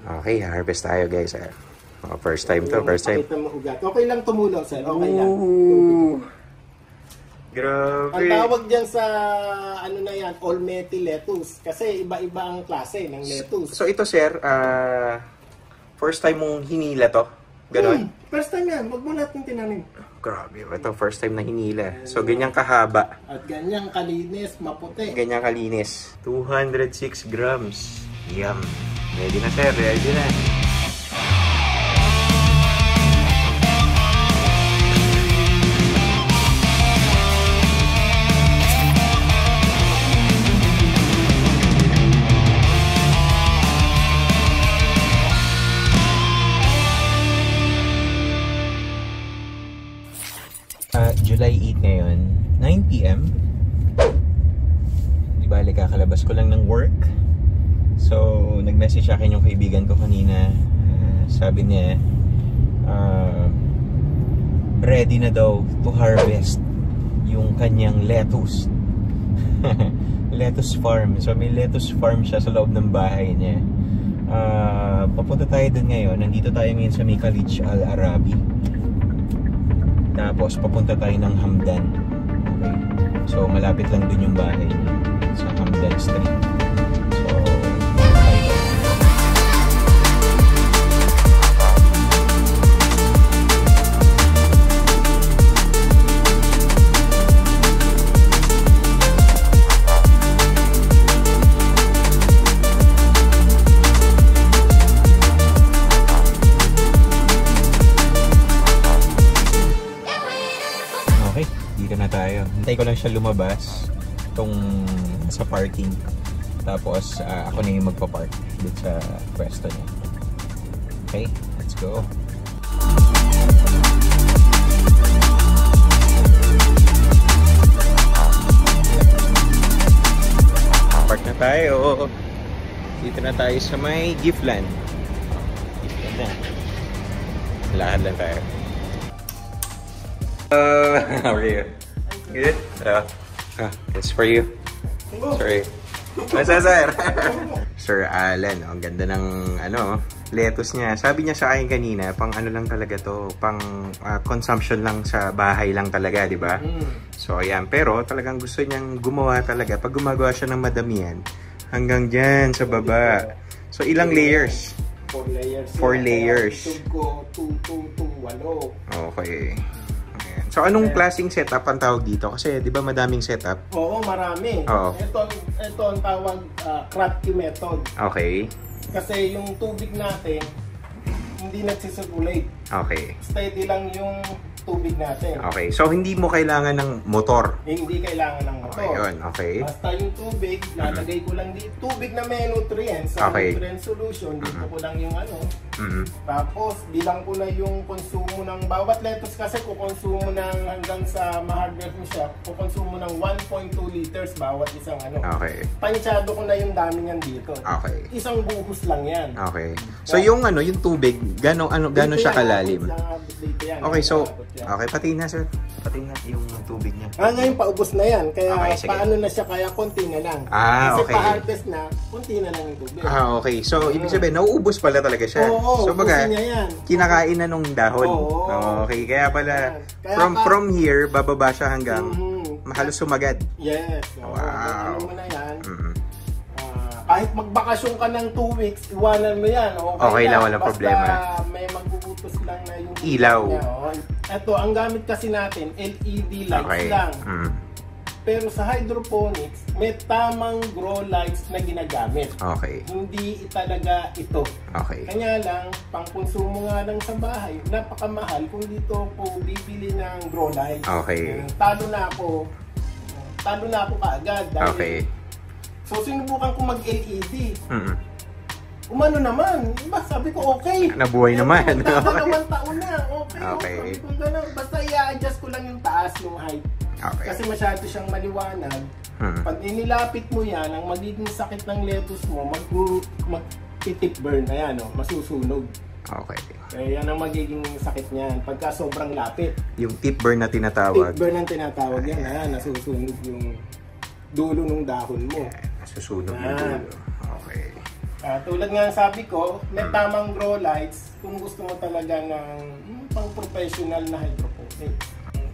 Okay, harvest tayo guys. Oh, first time to, first time. Okay lang tumulo, sir. Okay lang. Grabe. Ang tawag dyan sa ano na yan, Olmeti lettuce. Kasi iba-iba ang klase ng lettuce. So ito sir, first time mong hinila to? Ganon? First time yan. Wag mo natin tinanim. Grabe. Ito first time na hinila. So ganyang kahaba. At ganyang kalinis, maputi. Ganyang kalinis. 206 grams. Yum. Ready na sir, ready na. July 8 ngayon, 9 PM. Di bali, kakalabas ko lang ng work. So, nag-message sa akin yung kaibigan ko kanina. Sabi niya, ready na daw to harvest yung kanyang lettuce. Lettuce farm. So, may lettuce farm siya sa loob ng bahay niya. Papunta tayo dun ngayon. Nandito tayo ngayon sa Mikalich Al Arabi. Tapos papunta tayo ng Hamdan. Okay. So malapit lang dun yung bahay niya sa Hamdan Street. So hintay ko lang siya lumabas itong sa parking, tapos ako na yung magpa-park dito sa pwesto niya. Okay, let's go. Park na tayo. Dito na tayo sa may Giftland. Giftland na. Lahat lang tayo. How are you? Good? It's for you. Sorry. Basta sir. Sir Alan, ang ganda ng lettuce niya. Sabi niya sa akin kanina, pang ano lang talaga to, pang consumption lang sa bahay lang talaga, di ba? So ayan, pero talagang gusto niyang gumawa talaga. Pag gumagawa siya ng madamihan, hanggang dyan sa baba. So ilang layers? 4 layers. 4 layers. Ko 2, 8. Okay. So anong klaseng setup ang tawag dito? Kasi 'di ba madaming setup? Oo, marami. Oo. Ito ang tawag Kratky method. Okay. Kasi yung tubig natin hindi nagsisirculate. Okay. Steady lang yung tubig natin. Okay. So hindi mo kailangan ng motor. Hindi kailangan ng motor. Okay, yun. Okay. Basta yung tubig, lalagay ko lang dito. Tubig na may nutrients. Sa nutrient solution, dito ko lang yung Tapos, bilang ko na yung konsumo ng bawat lettuce kasi kukonsumo ng hanggang sa ma-harvest mo siya, kukonsumo ng 1.2 liters bawat isang Okay. Pansyado ko na yung dami niyan dito. Okay. Isang buhos lang yan. Okay. So yung yung tubig, gano siya kalalim? Okay, so okay, pati na sir. Pati na yung tubig niya. Ngayon paubos na yan. Kaya okay, paano na siya, kaya konti na lang. Kasi okay. Pa-harvest na, konti na lang yung tubig. Okay. So ibig sabihin, nauubos pala talaga siya. Oo, so baga, niya yan. Kinakain na nung dahon. Okay, kaya pala from here, bababa siya hanggang halos sumagad. Yes. Wow. Mo na yan. Kahit magbakasyon ka ng 2 weeks, iwanan mo yan. Okay lang, walang problema. Basta may magbubutos lang na yung ilaw. Ito, ang gamit kasi natin, LED lights lang. Pero sa hydroponics, may tamang grow lights na ginagamit. Okay. Hindi talaga ito. Okay. Kanya lang, pang-konsumo nga lang sa bahay, napakamahal kung dito po bibili ng grow lights. Okay. Talo na ako kaagad. Okay. So sinubukan ko mag-LED. Umano naman. Diba, sabi ko okay. Nabuhay naman. Dalawang taon na. Okay. Sabi ko gano'n. Basta i-adjust ko lang yung taas, yung height. Okay. Kasi masyado siyang maliwanag. Pag inilapit mo yan, ang magiging sakit ng lettuce mo, mag-tip burn na yan, masusunog. Okay. Kaya yan ang magiging sakit niyan. Pagka sobrang lapit. Yung tip burn na tinatawag. Tip burn ang tinatawag yan. Nasusunog yung dulo ng dahon mo. Nasusunog yung dulo. Okay. At Tulad nga ng sabi ko, may tamang grow lights kung gusto mo talaga ng pang-professional na hydroponic.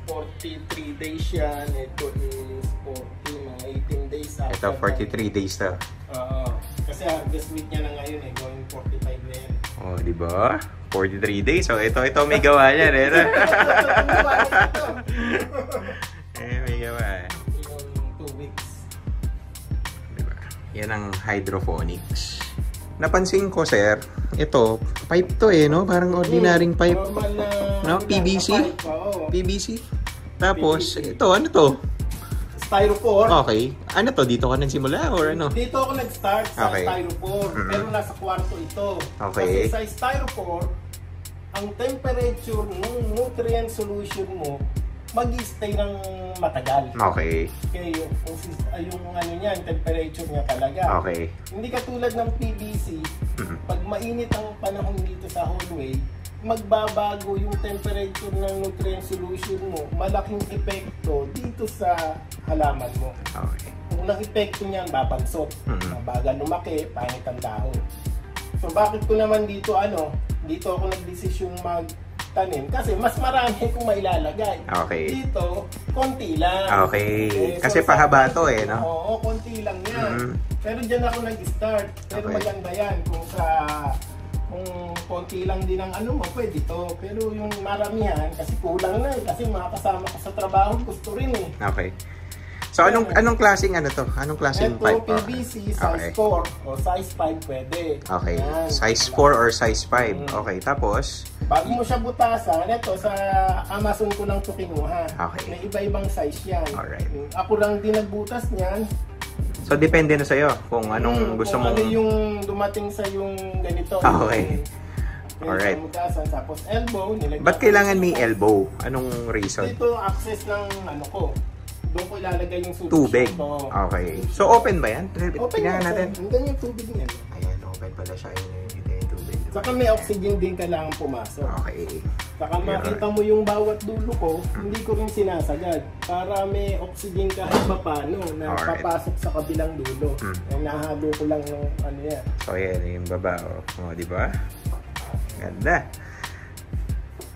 43 days yan. Ito is 40, mga 18 days after. Ito, 43 days to. Oo. Kasi harvest week niya na ngayon eh. Going 45 na yan. Oh, di ba? 43 days. So, ito may gawa niya rin. May gawa. Yung 2 weeks. Diba? Yan ang hydroponics. Napansin ko, sir, ito, pipe to eh, no? Parang ordinaryong pipe. Normal na... No? PVC? Pipe, oo. PVC? Tapos, PVC. ito, ano to? Styrofoam. Okay. Ano to? Dito ka nagsimula or ano? Dito ako nag-start sa Okay. styrofoam. Pero nasa kwarto ito. Okay. Kasi sa styrofoam, ang temperature ng nutrient solution mo mag-stay ng matagal. Okay. Kaya yung ano niya, temperature niya talaga. Okay. Hindi katulad ng PVC, pag mainit ang panahon dito sa hallway, magbabago yung temperature ng nutrient solution mo. Malaking epekto dito sa halaman mo. Okay. Kung ang epekto niyan, babansot. Bagal lumaki, pangit ang dahon. So bakit ko naman dito dito ako nagdesisyong magtanim kasi mas marami kong mailalagay. Okay. Dito, konti lang. Okay. Kasi pahaba to eh, no? Oo, konti lang yan. Pero dyan ako nag-start. Pero Okay. maganda yan kung konti lang din ang mo, pwede to. Pero yung maramihan, kasi kulang na eh. Kasi mga kasama ko sa trabaho, gusto rin eh. Okay. So, anong klaseng ano to? Anong klaseng pipe? Ito, PVC, size 4 o size 5 pwede. Okay. Yan. Size 4 or size 5. Okay. Tapos? Bago mo siya butasan, ito sa Amazon ko lang ito kinuha. Okay. May iba-ibang size yan. Alright. Ako lang din nagbutas niyan. So, depende na sa'yo kung anong gusto mong... Kung ano yung dumating sa yung ganito. Okay. Yung Alright. butasan, tapos elbow. Ba't kailangan may elbow? Anong reason? Ito, access ng ko. Doon ko ilalagay yung solution. Tubig. ko. Okay. So, open ba yan? Open Tingnan yan. natin. Hanggang yung tubig niyan. Ayan, open pala siya. Dito yung tubig. Saka may oxygen din kailangan pumasok. Okay. Saka makita mo yung bawat dulo ko, hindi ko rin sinasagad. Para may oxygen kahit paano na Alright. papasok sa kabilang dulo. Nahalo ko lang ng yan. So, ayan yung baba. O, di ba? Ganda.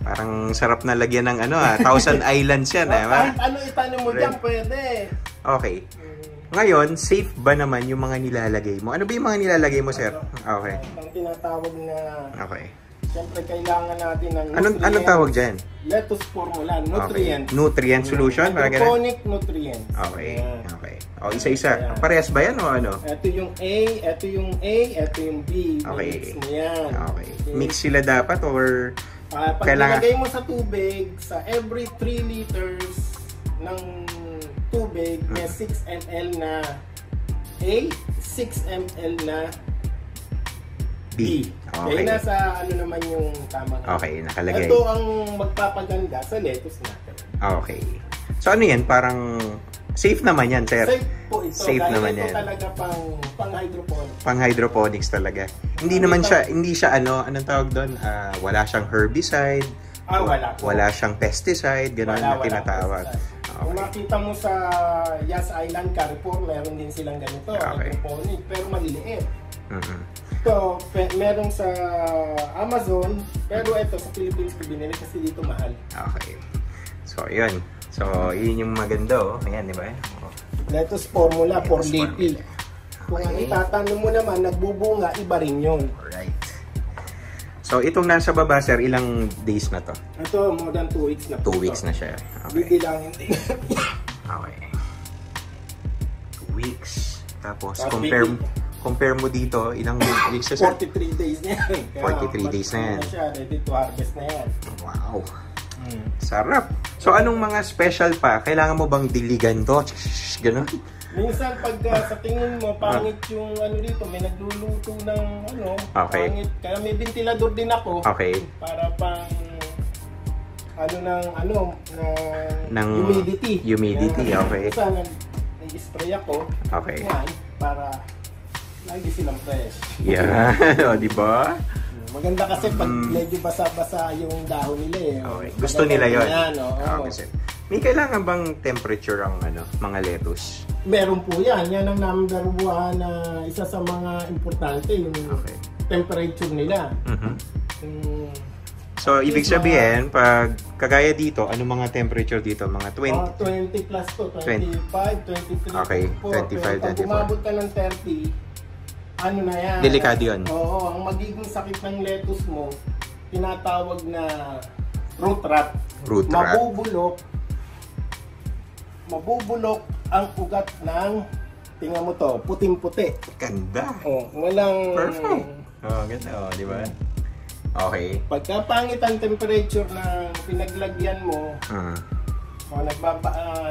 Parang sarap na lagyan ng Thousand Islands yan. Kahit ano itanim mo dyan, pwede. Okay. Ngayon, safe ba naman yung mga nilalagay mo? Ano ba yung mga nilalagay mo, sir? Okay. Ang tinatawag na, Okay. siyempre kailangan natin ng nutrient. Anong tawag dyan? Lettuce formula, nutrient. Okay. Nutrient solution? Hydroponic nutrients. Okay. Ayan. Okay. O, isa-isa. Ayan. Parehas ba yan o ano? Ito yung A, ito yung A, ito yung B. Okay. Mix mo yan. Okay. Mix sila dapat or... Pag nilagay mo sa tubig, sa every 3 liters ng tubig, may 6 ml na A, 6 ml na B. Okay. Kaya nasa naman yung tamang. Okay, nakalagay. Ito ang magpapaganda sa lettuce natin. Okay. So ano yan? Parang safe naman yan, sir? Safe po ito. Safe dahil naman ito yan. talaga pang hydroponics. Pang hydroponics talaga. Hindi naman siya, anong tawag doon? Wala siyang herbicide. Wala po. Wala siyang pesticide, gano'n na tinatawag. Kung makita mo sa Yas Island Carrefour, meron din silang ganito, hydroponic, pero maliliit. Ito, meron sa Amazon, pero ito sa Philippines ko binili kasi dito mahal. Okay. So, yun. So, yun yung maganda, oh. Ayan, di ba? Oh. Lettuce formula for leafy. Kung ang itatanim mo naman, nagbubunga, iba rin yun. Alright. So, itong nasa baba, sir, ilang days na to? Ito, more than 2 weeks na po. 2 weeks na siya. Okay. Bibilangin din. Okay. 2 weeks. Tapos, compare mo dito, ilang weeks siya, sir? 43 days na yan. 43 days na yan. Ready to harvest na yan. Wow. Sarap. So, anong mga special pa? Kailangan mo bang diligan to? Ganon? Minsan, pag sa tingin mo, pangit yung dito, may nagluluto ng Okay. pangit. Kaya may ventilador din ako. Okay. Para pang, ng humidity. Humidity, okay. Minsan, nag-spray ako. Okay. Yan, para lagi silang fresh. Yeah. O, di ba? Maganda kasi pag medyo basa-basa yung dahon nila eh. Okay. Gusto nila yun. Yan, Okay, sir. May kailangan bang temperature ang mga lettuce? Meron po yan. Yan ang number one na isa sa mga importante, yung temperature nila. So, ibig sabihin, pag kagaya dito, ano mga temperature dito? Mga 20 plus to, 25, 23, okay, 25, 24. Pag umabot ka ng 30, ano na yan? Delikado yun. Oo, ang magiging sakit ng lettuce mo, tinatawag na root rot. Root rot. Mabubulok ang ugat ng, tingnan mo to, puting-puti. Ganda. Oh, walang... Perfect. Oh, ganda. Oh, di ba? Okay. Pagka pangit ang temperature ng pinaglagyan mo,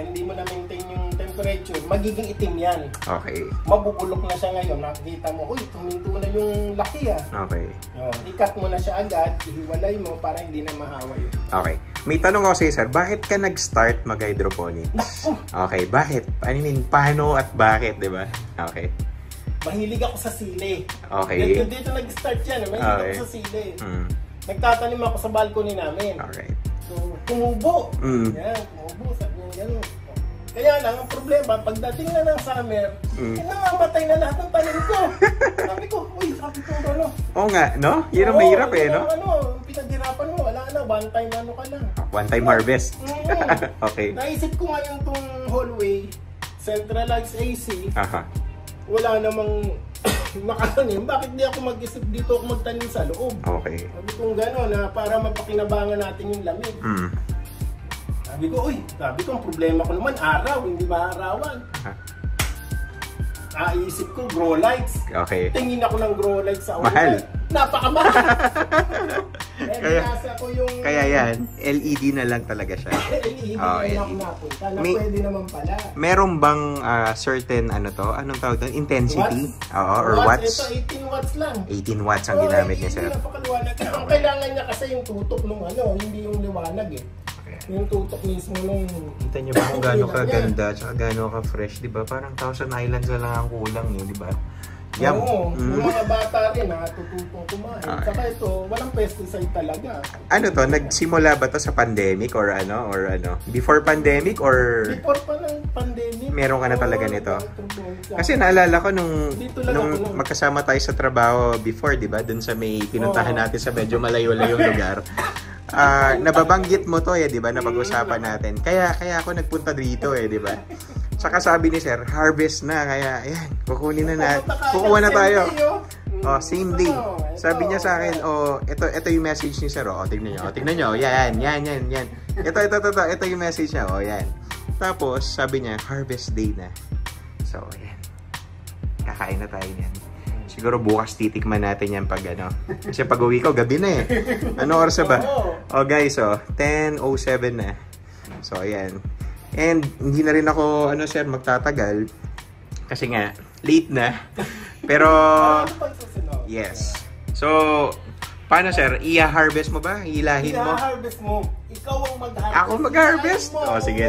hindi mo na-maintain yung temperature, magiging itim yan. Okay. Mabubulok na siya ngayon. Nakikita mo, uy, tuminto na yung laki Okay. I-cut mo na siya agad, ihiwalay mo para hindi na mahawa yun. Okay. May tanong ako sa'yo, sir. Bakit ka nag-start mag-hydroponics? Okay. Bakit? Paano at bakit, di ba? Okay. Mahilig ako sa sili. Okay. Dito nag-start yan. Mahilig ako sa sili. Nagtatanim ako sa balcony namin. Okay. So, tumubo. Yan, tumubo. Sabi niya gano'n. Kaya lang, ang problema, pagdating na ng summer, nangamatay na lahat ng tanim ko. Sabi ko, gano'n. Oo nga, no? Yun ang mahirap no? Pinaghirapan mo, wala na, one time ka lang. One time harvest. Okay. Naisip ko ngayon itong hallway, centralized AC, wala namang nakatanim. Bakit di ako mag-isip dito ako magtanim sa loob? Okay. Sabi kong gano'n, para mapakinabangan natin yung lamig. Sabi ko, ang problema ko naman, araw, hindi maarawan. Naisip ko, grow lights. Okay. Tingin ako ng grow lights sa mahal. Napakamahal. Kaya yan, LED na lang talaga siya. LED na lang napunta, na pwede naman pala. Meron bang certain, anong tawag doon? Intensity? Or watts? Ito, 18 watts lang. 18 watts ang ginamit niya, sir. Ang kailangan niya kasi yung tutok nung hindi yung liwanag Yung tutok mismo nung... Kita niyo ba kung gaano kaganda, tsaka gaano ka fresh, di ba? Parang Thousand Islands na lang ang kulang di ba? Yum. Oo, yung mga bata rin natututong kumain. Saka ito, walang pesticide talaga. Ano to? Nagsimula ba to sa pandemic or ano? Before pandemic or... Before pa ng pandemic. Meron ka na talaga nito? Kasi naalala ko nung magkasama tayo sa trabaho before, di ba? Dun sa may pinuntahan natin sa medyo malayo-layong lugar. Nababanggit mo to di ba? Napag-usapan natin. Kaya ako nagpunta dito di ba? Saka sabi ni sir, harvest na. Kaya ayan, kukunin na natin. Kukuha na tayo. Same day. Sabi niya sa akin, ito yung message ni sir. Tignan nyo. Yan. Ito yung message niya. Yan. Tapos, sabi niya, harvest day na. So, ayan. Kakain na tayo niyan. Siguro bukas titikman natin yan pag Kasi pag uwi ko, gabi na Ano oras ba? Guys, 10:07 na. So, ayan. And hindi na rin ako, sir, magtatagal. Kasi nga, late na. Pero, yes. So, paano, sir? I-harvest mo ba? Hilahin mo? I-harvest mo. Ikaw ang mag-harvest. Ako mag-harvest? Sige.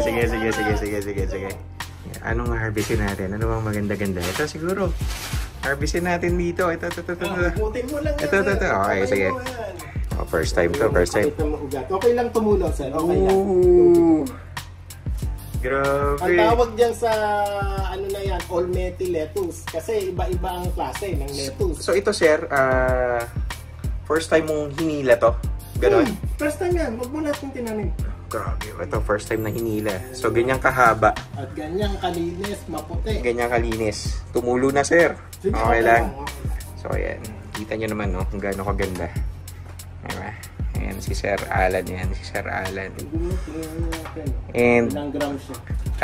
Anong harvestin natin? Ano bang maganda-ganda? Ito siguro. Harvestin natin dito. Ito. Butin mo lang ito. Okay, sige. First time to. Okay lang tumulo, sir. Okay lang. Grabe. Ang tawag dyan sa Olmeti lettuce. Kasi iba-iba ang klase ng lettuce. So ito, sir, first time mong hinila to? Ganon? First time yan. Huwag mo natin tinanim. Grabe. Ito, first time na hinila. So, ganyang kahaba. At ganyang kalinis, maputi. Ganyang kalinis. Tumulo na, sir. Okay lang. So, ayan. Kita nyo naman, kung gaano kaganda. Diba? Ayan, si Sir Alan yan. Si Sir Alan. And,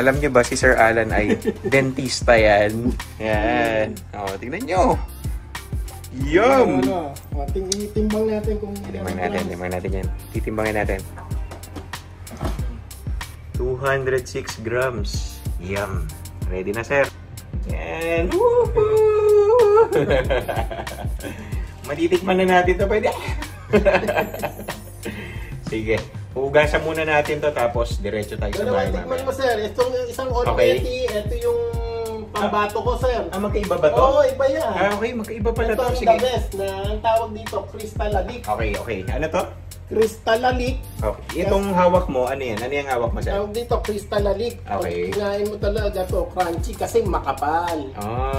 alam nyo ba, si Sir Alan ay dentista yan. Yan. Tignan nyo. Yum! Timbang natin kung Timbang natin yan. Titimbangin natin. 206 grams. Yum. Ready na, sir. Yan. Woohoo! Matitikman na natin ito. Pwede. Sige. Hugasan muna natin to tapos diretso tayo sa bahay namin. Tikman mo, sir. Itong isang Olmeti, ito yung pambato ko, sir. Magkaiba ba to? Oo, iba yan. Okay. Magkaiba pala to. Ito ang the best na ang tawag dito, crystal ladik. Okay. Ano to? Crystallalic. Okay. Itong hawak mo, ano yan? Ano yung hawak mo, sir? Tawag dito, Crystallalic. Okay. Pag kinain mo talaga to, crunchy kasi makapal.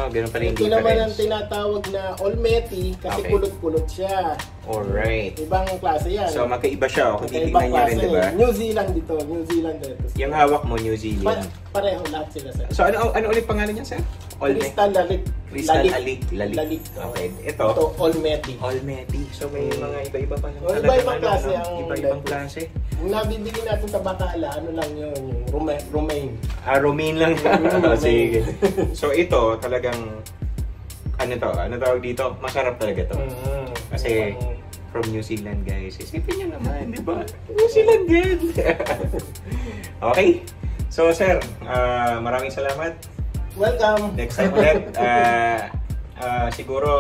Ganun pala yung Ito naman ang difference. tinatawag na Olmeti kasi Okay. kulot-kulot siya. Alright. Ibang klase yan. So, magkaiba siya. Kung Ibang titignan nyo rin, klase. diba? New Zealand dito, New Zealand dito. Yung hawak mo, New Zealand. Pareho lahat sila, sir. So, ano ulit pangalan niya, sir? Crystallalic. Crystallalic. Lalik. Okay. Ito, Olmeti. Olmeti. So, may mga iba-iba pa. Iba-ibang klase ang Iba-ibang lettuce. klase. Yung nabibili natin sa Bacala, ano lang yun, yung romaine. Romaine lang. Romaine. Sige. So, ito, talagang, ano tawag dito? Masarap talaga to. Kasi, from New Zealand, guys. Isipin nyo naman, di ba? New Zealand din. Okay. So, sir, maraming salamat. Welcome! Next time ulit. Siguro,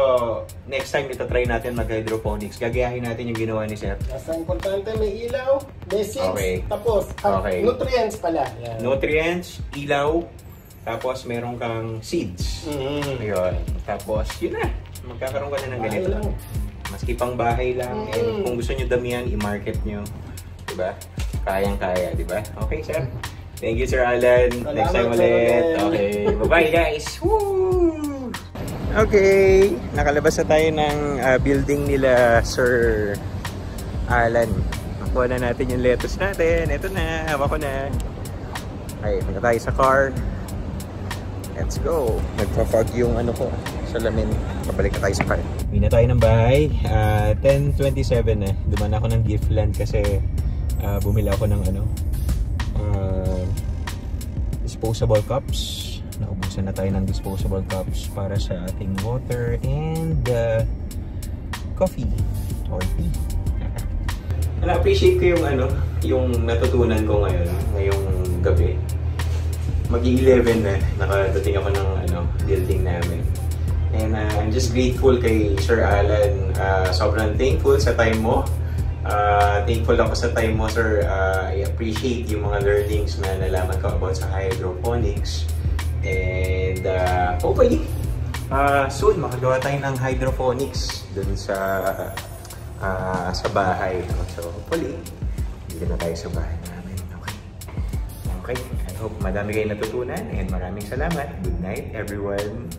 next time itatry natin mag-hydroponics. Gagayahin natin yung ginawa ni sir. Nasa importante, may ilaw, basics, Okay. tapos Okay. nutrients pala. Yan. Nutrients, ilaw, tapos meron kang seeds. Ayun. Tapos, yun na. Magkakaroon ka na ng ganito. Bahay lang. Maski pang bahay lang. And kung gusto nyo damihan, i-market nyo. Diba? Kayang-kaya, diba? Okay, sir. Thank you, Sir Alan. Salamat, Next time Sir ulit. Alan. Okay. Bye-bye, guys. Woo! Okay. Nakalabas na tayo ng building nila, Sir Alan. Nakuha na natin yung lettuce natin. Ito na. Hawak ko na. Okay. Punta tayo sa car. Let's go. Nagpa-fog yung ano ko. Salamin. Pabalik na tayo sa car. Uwi na tayo ng bahay. 10:27 na. Duman ako ng Giftland kasi bumili ako ng disposable cups. Naubusan na tayo ng disposable cups para sa ating water and coffee or tea. Na-appreciate ko yung natutunan ko ngayong gabi. Mag-11 na, nakadating ako ng building namin. And I'm just grateful kay Sir Alan. Sobrang thankful sa time mo. Thankful ako sa time mo, sir. I appreciate yung mga learnings na nalaman ko about sa hydroponics. And hopefully, soon makagawa tayo ng hydroponics dun sa bahay. So hopefully, dito na tayo sa bahay namin. Okay. I hope madami kayo natutunan and maraming salamat. Good night, everyone.